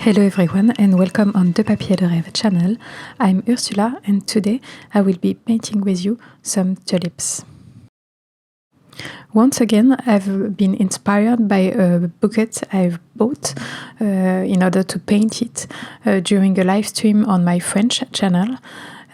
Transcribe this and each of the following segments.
Hello everyone and welcome on The Papier de Rêve channel. I'm Ursula and today I will be painting with you some tulips. Once again, I've been inspired by a bucket I've bought in order to paint it during a live stream on my French channel,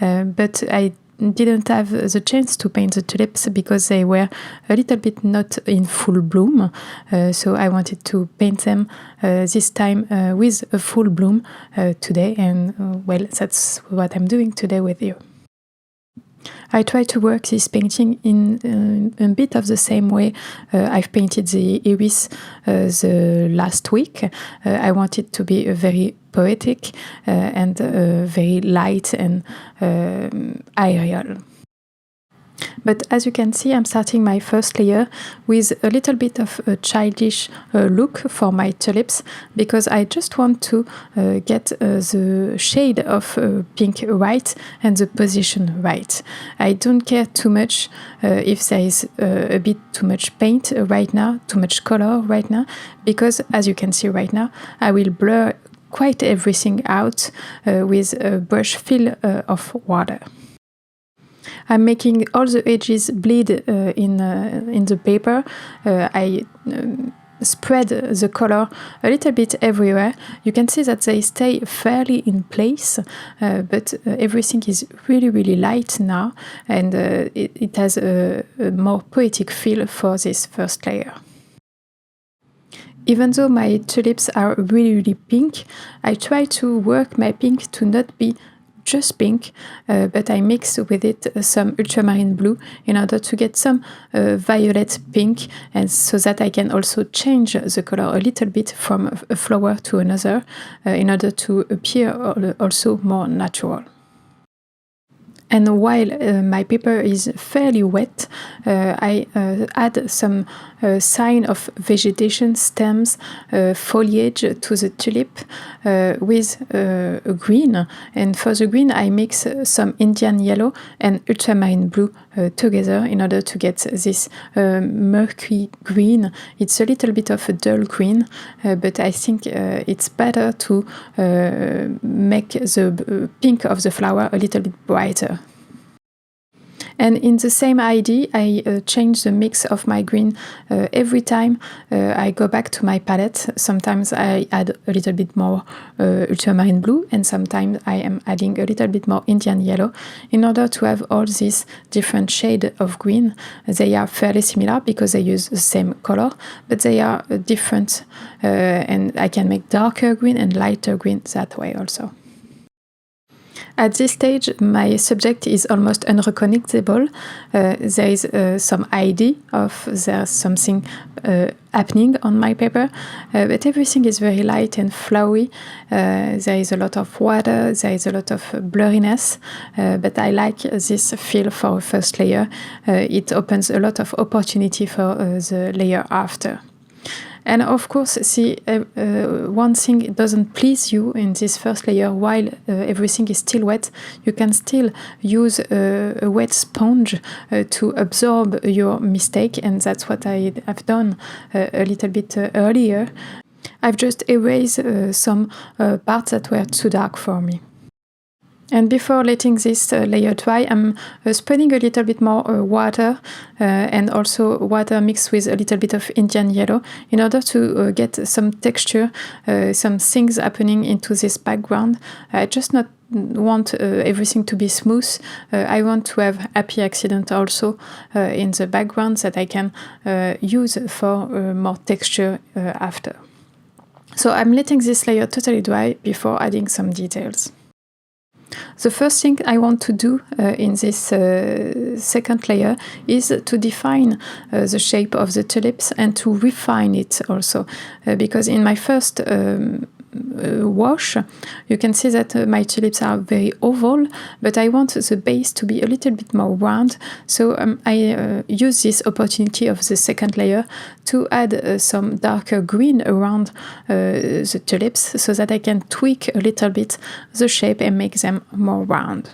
but I didn't have the chance to paint the tulips because they were a little bit not in full bloom, so I wanted to paint them this time with a full bloom today, and well, that's what I'm doing today with you. I try to work this painting in a bit of the same way I've painted the iris the last week. I want it to be very poetic and very light and aerial. But as you can see, I'm starting my first layer with a little bit of a childish look for my tulips, because I just want to get the shade of pink right and the position right. I don't care too much if there is a bit too much paint right now, too much color right now, because as you can see right now, I will blur quite everything out with a brush fill of water. I'm making all the edges bleed in the paper. I spread the color a little bit everywhere. You can see that they stay fairly in place, but everything is really light now, and it has a more poetic feel for this first layer. Even though my tulips are really pink, I try to work my pink to not be just pink, but I mix with it some ultramarine blue in order to get some violet pink, and so that I can also change the color a little bit from a flower to another in order to appear also more natural. And while my paper is fairly wet, I add some sign of vegetation, stems, foliage to the tulip with a green. And for the green, I mix some Indian yellow and ultramarine blue together in order to get this murky green. It's a little bit of a dull green, but I think it's better to make the pink of the flower a little bit brighter. And in the same idea, I change the mix of my green every time I go back to my palette. Sometimes I add a little bit more ultramarine blue, and sometimes I am adding a little bit more Indian yellow in order to have all these different shades of green. They are fairly similar because they use the same color, but they are different, and I can make darker green and lighter green that way also. At this stage, my subject is almost unrecognizable. There is some idea of there's something happening on my paper, but everything is very light and flowy. There is a lot of water, there is a lot of blurriness, but I like this feel for a first layer. It opens a lot of opportunity for the layer after. And of course, see, one thing doesn't please you in this first layer while everything is still wet, you can still use a wet sponge to absorb your mistake, and that's what I have done a little bit earlier. I've just erased some parts that were too dark for me. And before letting this layer dry, I'm spreading a little bit more water and also water mixed with a little bit of Indian yellow in order to get some texture, some things happening into this background. I just not want everything to be smooth. I want to have happy accident also in the background that I can use for more texture after. So I'm letting this layer totally dry before adding some details. The first thing I want to do in this second layer is to define the shape of the tulips and to refine it also, because in my first wash, you can see that my tulips are very oval, but I want the base to be a little bit more round. So I use this opportunity of the second layer to add some darker green around the tulips so that I can tweak a little bit the shape and make them more round.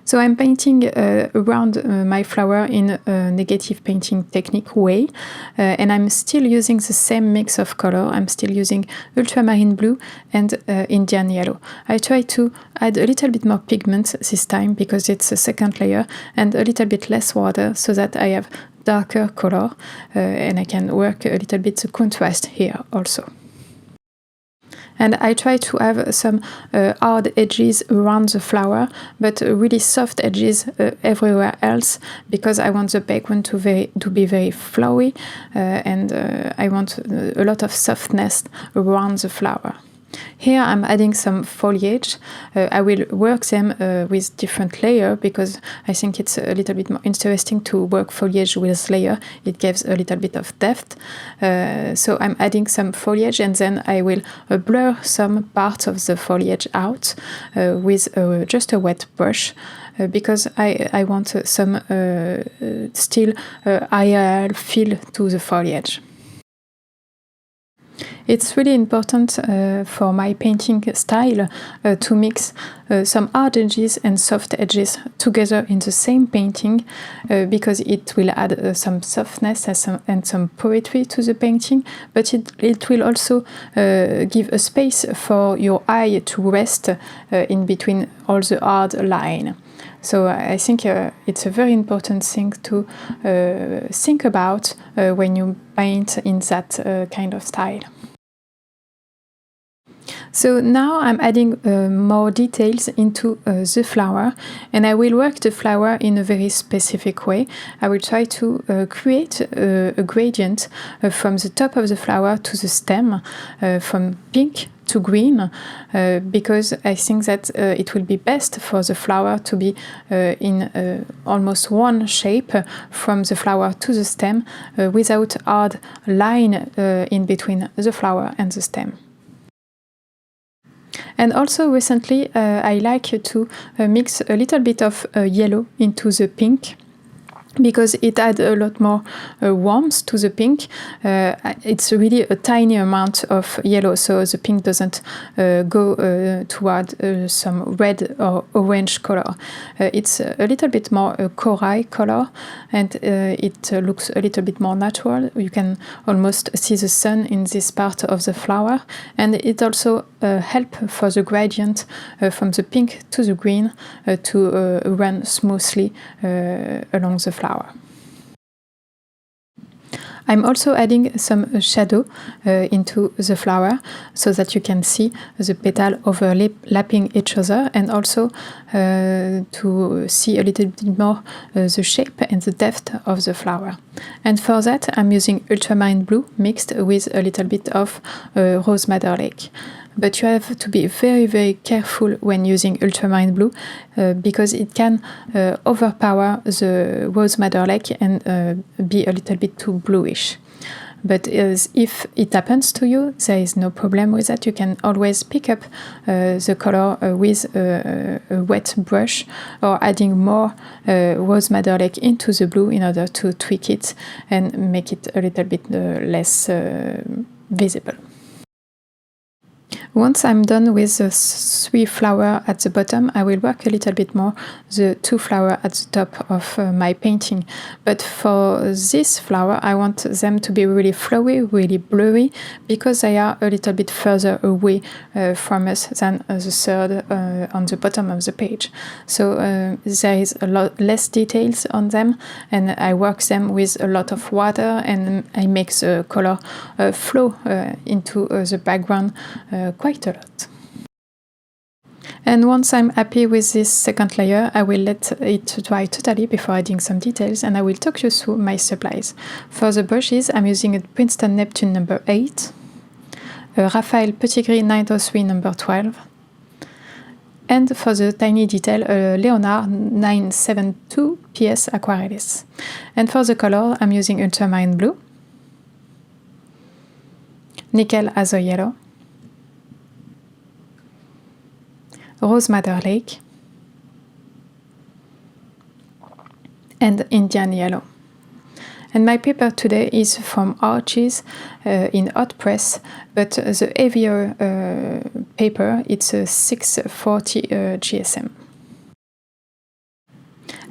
So I'm painting around my flower in a negative painting technique way, and I'm still using the same mix of color. I'm still using ultramarine blue and Indian yellow. I try to add a little bit more pigment this time because it's a second layer, and a little bit less water so that I have darker color, and I can work a little bit the contrast here also. And I try to have some hard edges around the flower, but really soft edges everywhere else, because I want the background to be very flowy, and I want a lot of softness around the flower. Here I'm adding some foliage. I will work them with different layer because I think it's a little bit more interesting to work foliage with layer. It gives a little bit of depth. So I'm adding some foliage, and then I will blur some parts of the foliage out with just a wet brush. Because I want some still IRL feel to the foliage. It's really important for my painting style to mix some hard edges and soft edges together in the same painting, because it will add some softness and some poetry to the painting, but it will also give a space for your eye to rest in between all the hard line. So I think it's a very important thing to think about when you paint in that kind of style. So now I'm adding more details into the flower, and I will work the flower in a very specific way. I will try to create a gradient from the top of the flower to the stem, from pink to green, because I think that it will be best for the flower to be in almost one shape from the flower to the stem, without hard line in between the flower and the stem. And also recently I like to mix a little bit of yellow into the pink, because it adds a lot more warmth to the pink. It's really a tiny amount of yellow, so the pink doesn't go toward some red or orange color. It's a little bit more corail color, and it looks a little bit more natural. You can almost see the sun in this part of the flower, and it also helps for the gradient from the pink to the green to run smoothly along the flower. I'm also adding some shadow into the flower so that you can see the petals overlapping each other, and also to see a little bit more the shape and the depth of the flower. And for that I'm using ultramarine blue mixed with a little bit of rose madder lake. But you have to be very, very careful when using ultramarine blue, because it can overpower the rose madder lake and be a little bit too bluish. But if it happens to you, there is no problem with that. You can always pick up the color with a wet brush, or adding more rose madder lake into the blue in order to tweak it and make it a little bit less visible. Once I'm done with the 3 flowers at the bottom, I will work a little bit more the 2 flowers at the top of my painting. But for this flower, I want them to be really flowy, really blurry, because they are a little bit further away from us than the third on the bottom of the page. So there is a lot less details on them, and I work them with a lot of water, and I make the color flow into the background quite a lot. And once I'm happy with this second layer, I will let it dry totally before adding some details, and I will talk you through my supplies. For the brushes, I'm using a Princeton Neptune number 8, a Raphael Petit Gris 903 number 12, and for the tiny detail, a Leonard 972 PS Aquarelles. And for the color, I'm using ultramarine blue, nickel azure yellow, rose madder lake, and Indian yellow. And my paper today is from Arches in hot press, but the heavier paper, it's a 640 GSM.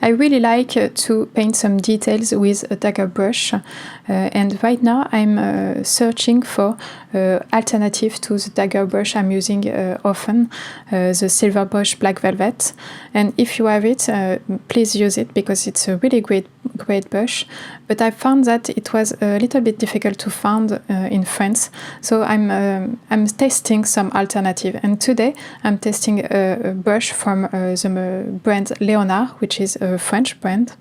I really like to paint some details with a dagger brush, and right now I'm searching for alternative to the dagger brush I'm using often, the silver brush Black Velvet. And if you have it, please use it, because it's a really great brush. But I found that it was a little bit difficult to find in France, so I'm testing some alternative. And today I'm testing a brush from the brand Leonard, which is a French brand.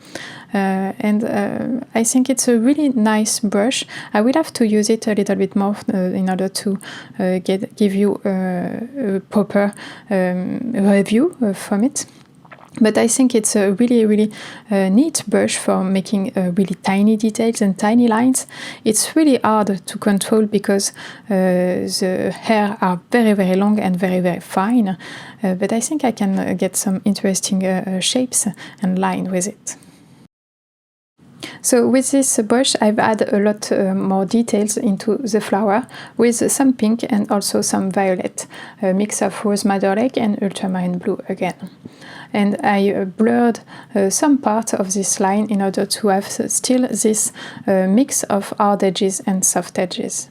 And I think it's a really nice brush. I will have to use it a little bit more in order to give you a proper review from it. But I think it's a really neat brush for making really tiny details and tiny lines. It's really hard to control because the hair are very long and very fine. But I think I can get some interesting shapes and line with it. So with this brush I've added a lot more details into the flower, with some pink and also some violet, a mix of rose madder lake and ultramarine blue again. And I blurred some part of this line in order to have still this mix of hard edges and soft edges.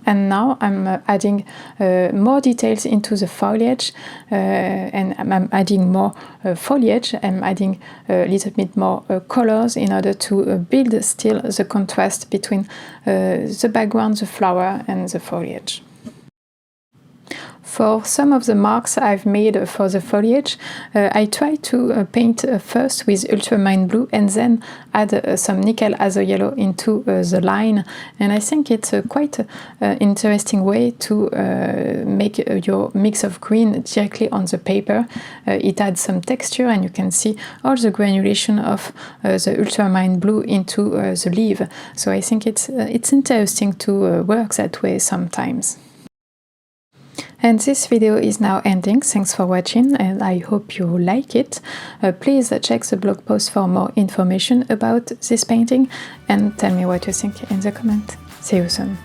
And now I'm adding more details into the foliage, and I'm adding more foliage. I'm adding a little bit more colors in order to build still the contrast between the background, the flower, and the foliage. For some of the marks I've made for the foliage, I try to paint first with ultramarine blue and then add some nickel azo yellow into the line. And I think it's quite an interesting way to make your mix of green directly on the paper. It adds some texture, and you can see all the granulation of the ultramarine blue into the leaf. So I think it's interesting to work that way sometimes. And this video is now ending. Thanks for watching, and I hope you like it. Please check the blog post for more information about this painting, and tell me what you think in the comment. See you soon.